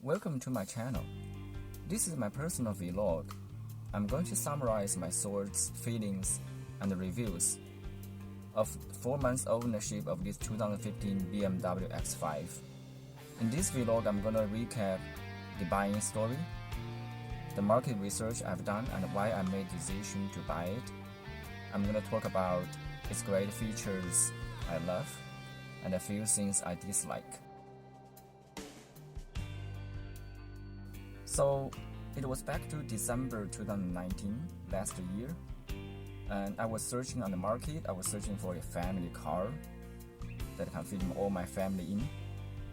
Welcome to my channel. This is my personal vlog. I'm going to summarize my thoughts, feelings, and reviews of 4 months ownership of this 2015 BMW X5. In this vlog, I'm gonna recap the buying story, the market research I've done, and why I made the decision to buy it. I'm gonna talk about its great features I love and a few things I dislike. So it was back to December 2019, last year, and I was searching on the market. I was searching for a family car that can fit all my family in,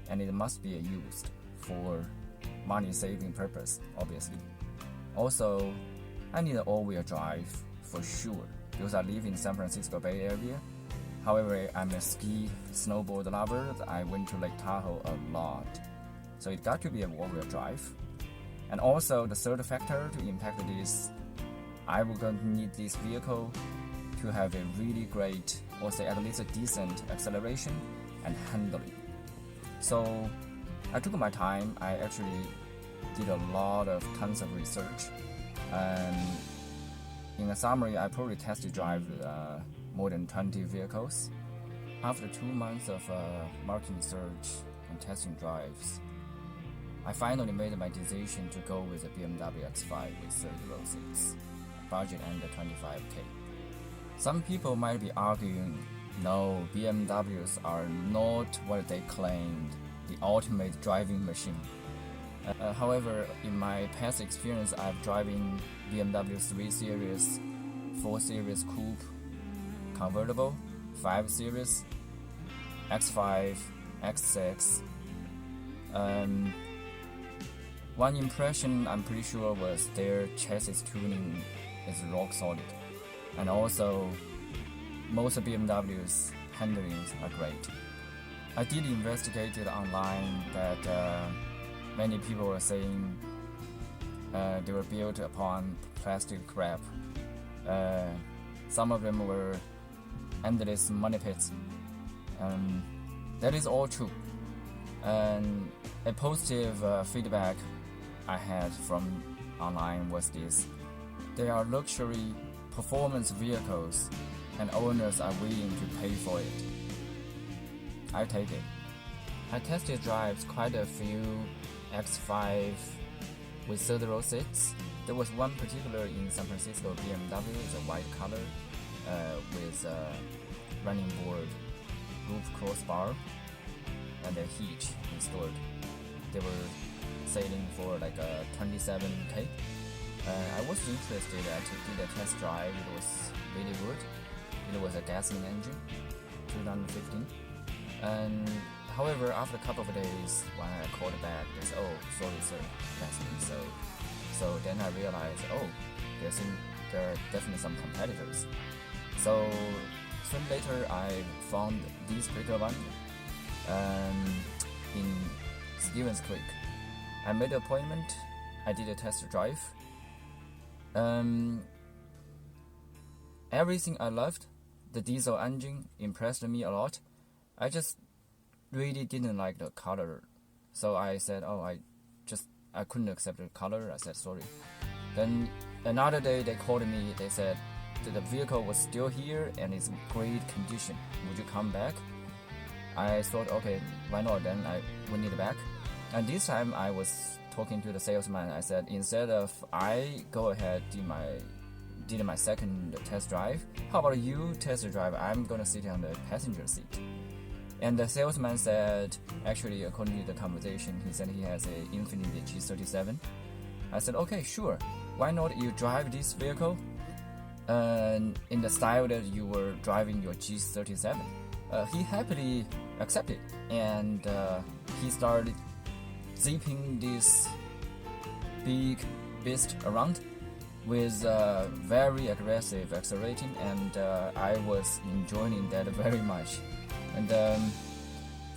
and it must be used for money saving purpose, obviously. Also, I need an all-wheel drive for sure because I live in San Francisco Bay Area. However, I'm a ski snowboard lover. I went to Lake Tahoe a lot, so it got to be a all-wheel drive. And also the third factor to impact this, I will going to need this vehicle to have a really great, or say at least a decent acceleration and handling. So I took my time. I actually did a lot of tons of research. In a summary, I probably test drive more than 20 vehicles. After 2 months of market research and testing drives, I finally made my decision to go with the BMW X5 with 30 row seats, budget under 25K. Some people might be arguing, no, BMWs are not what they claimed, the ultimate driving machine. However, in my past experience, I've driven BMW 3 Series, 4 Series Coupe, Convertible, 5 Series, X5, X6. One impression I'm pretty sure was their chassis tuning is rock solid, and also most BMW's handlings are great. I did investigate it online that many people were saying they were built upon plastic crap. Some of them were endless money pits. That is all true. And a positive feedback I had from online was this: they are luxury performance vehicles and owners are willing to pay for it. I take it. I tested drives quite a few X5 with 30 row seats. There was one particular in San Francisco BMW, it's a white color with a running board, roof crossbar, and a hitch installed. They were selling for like 27K. I was interested. I did a test drive. It was really good. It was a gasoline engine, 2015. And however, after a couple of days, when I called back, they said, "Oh, sorry, sir, gasoline." So then I realized, oh, there are definitely some competitors. So soon later, I found this particular one in Stevens Creek. I made an appointment. I did a test drive. Everything I loved. The diesel engine impressed me a lot. I just really didn't like the color, so I said, "Oh, I couldn't accept the color." I said sorry. Then another day they called me. They said that the vehicle was still here and it's in great condition. Would you come back? I thought, okay, why not? Then I went it back. And this time I was talking to the salesman. I said, instead of I go ahead did my second test drive, how about you test drive? I'm gonna sit on the passenger seat. And the salesman said, actually, according to the conversation, he said he has a Infiniti G37. I said, okay, sure. Why not you drive this vehicle in the style that you were driving your G37? He happily accepted, and he started zipping this big beast around with very aggressive accelerating, and I was enjoying that very much. And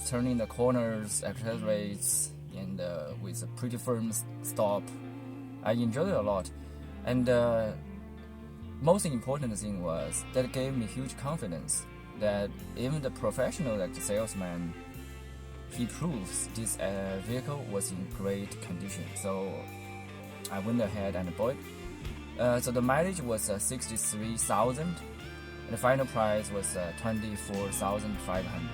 turning the corners, accelerates, and with a pretty firm stop, I enjoyed it a lot. And most important thing was that gave me huge confidence that even the professional, like the salesman, he proves this vehicle was in great condition. So I went ahead and bought it. So the mileage was 63,000, and the final price was 24,500.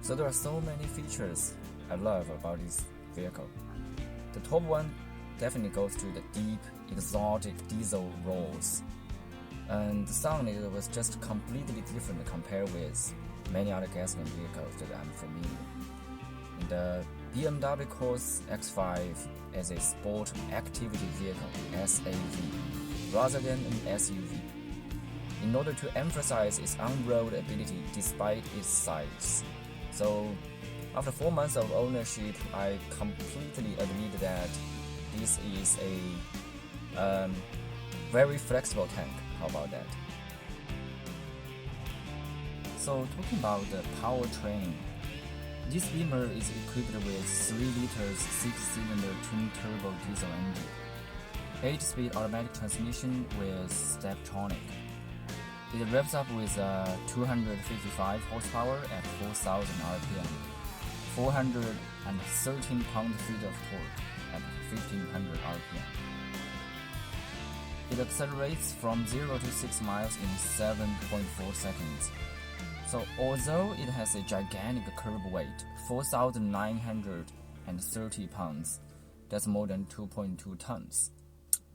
So there are so many features I love about this vehicle. The top one definitely goes to the deep, exotic diesel roars. And the sound was just completely different compared with many other gasoline vehicles that I'm familiar with. The BMW X5 is a sport activity vehicle, SAV, rather than an SUV, in order to emphasize its on-road ability despite its size. So after 4 months of ownership, I completely admit that this is a very flexible tank. How about that? So talking about the powertrain, this Beamer is equipped with 3 liters 6-cylinder twin-turbo diesel engine, 8-speed automatic transmission with Steptronic. It revs up with 255 horsepower at 4,000 RPM, 413 pound-feet of torque at 1,500 RPM. It accelerates from 0 to 6 miles in 7.4 seconds. So although it has a gigantic curb weight, 4,930 pounds, that's more than 2.2 tons,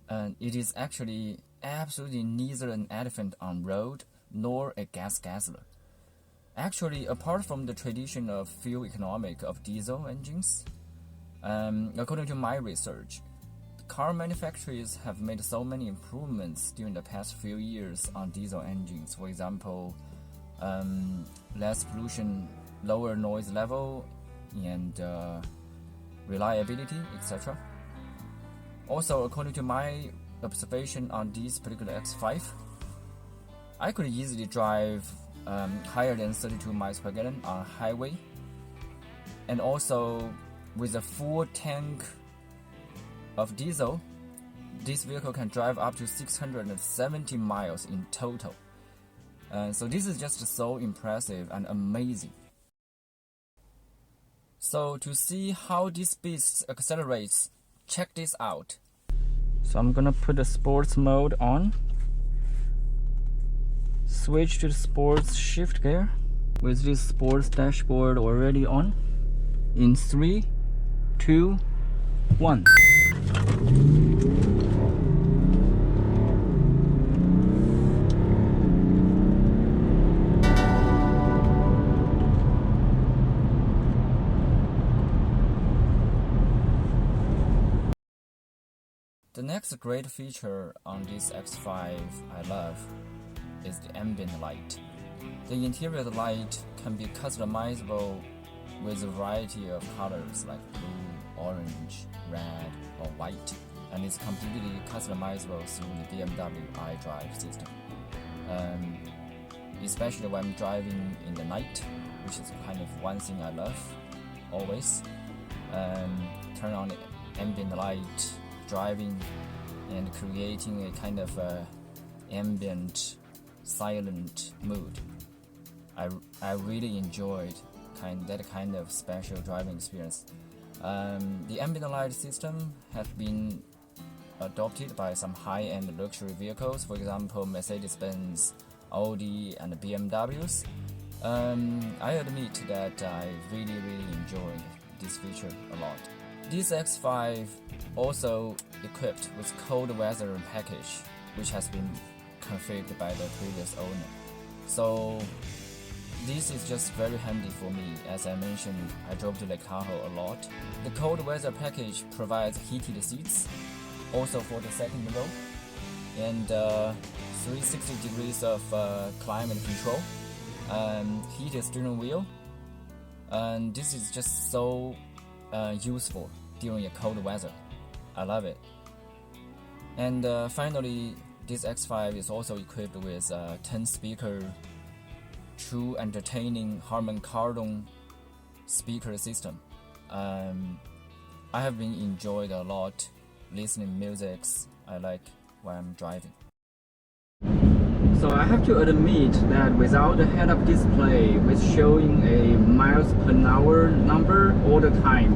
and it is actually absolutely neither an elephant on road nor a gas guzzler. Actually, apart from the tradition of fuel economic of diesel engines, according to my research, car manufacturers have made so many improvements during the past few years on diesel engines. For example, less pollution, lower noise level, and reliability, etc. Also, according to my observation on this particular X5, I could easily drive higher than 32 miles per gallon on highway, and also with a full tank of diesel, this vehicle can drive up to 670 miles in total. So this is just so impressive and amazing. So to see how this beast accelerates, check this out. So I'm gonna put the sports mode on, switch to the sports shift gear with this sports dashboard already on, in 3, 2, 1. The next great feature on this X5 I love is the ambient light. The interior light can be customizable with a variety of colors like blue, orange, red, or white, and it's completely customizable through the BMW iDrive system. Especially when I'm driving in the night, which is kind of one thing I love always. Turn on the ambient light, driving and creating a kind of ambient, silent mood. I really enjoyed that kind of special driving experience. The ambient light system has been adopted by some high-end luxury vehicles, for example Mercedes-Benz, Audi, and BMWs. I admit that I really enjoyed this feature a lot. This X5 also equipped with cold weather package, which has been configured by the previous owner. So this is just very handy for me. As I mentioned, I drove to Lake Tahoe a lot. The cold weather package provides heated seats, also for the second row, and 360 degrees of climate control, heated steering wheel, and this is just so useful during a cold weather. I love it. And finally, this X5 is also equipped with a 10-speaker true entertaining Harman Kardon speaker system. I have been enjoyed a lot listening music I like while I'm driving. So I have to admit that without the head-up display with showing a miles per hour number all the time,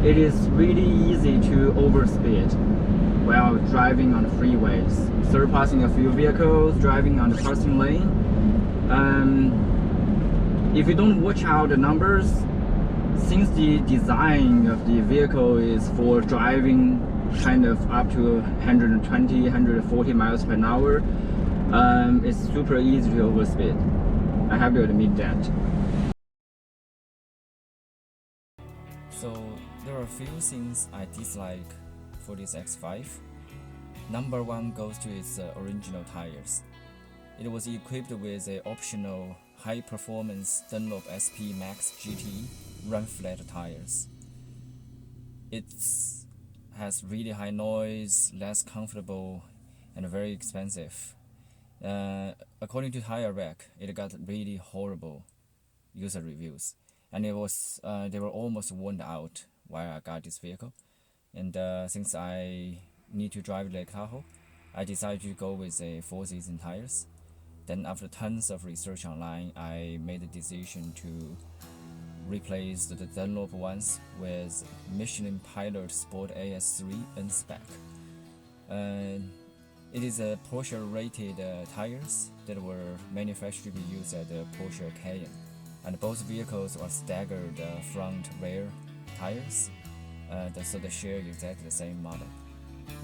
it is really easy to overspeed while driving on the freeways, surpassing a few vehicles, driving on the passing lane. If you don't watch out the numbers, since the design of the vehicle is for driving kind of up to 120, 140 miles per hour, it's super easy to overspeed. I have to admit that. So there are a few things I dislike for this X5. Number one goes to its original tires. It was equipped with an optional high-performance Dunlop SP Max GT run-flat tires. It has really high noise, less comfortable, and very expensive. According to Tire Rack, it got really horrible user reviews, and they were almost worn out while I got this vehicle. And since I need to drive Lake Tahoe, I decided to go with a 4-season tires. Then after tons of research online, I made the decision to replace the Dunlop ones with Michelin Pilot Sport AS3 N-Spec. It is a Porsche rated tires that were manufactured to be used at the Porsche Cayenne, and both vehicles are staggered front rear tires, so they share exactly the same model.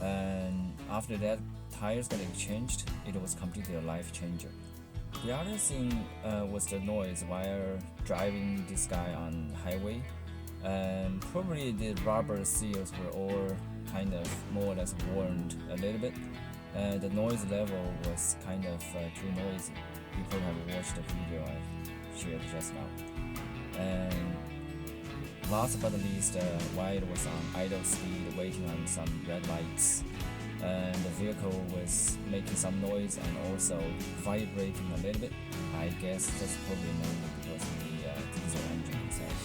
And after that tires got exchanged, it was completely a life changer. The other thing was the noise while driving this guy on highway. Probably the rubber seals were all kind of more or less worn a little bit. The noise level was kind of too noisy. You could have watched the video I shared just now. And last but not least, while it was on idle speed waiting on some red lights, the vehicle was making some noise and also vibrating a little bit. I guess that's probably mainly because of the diesel engine itself.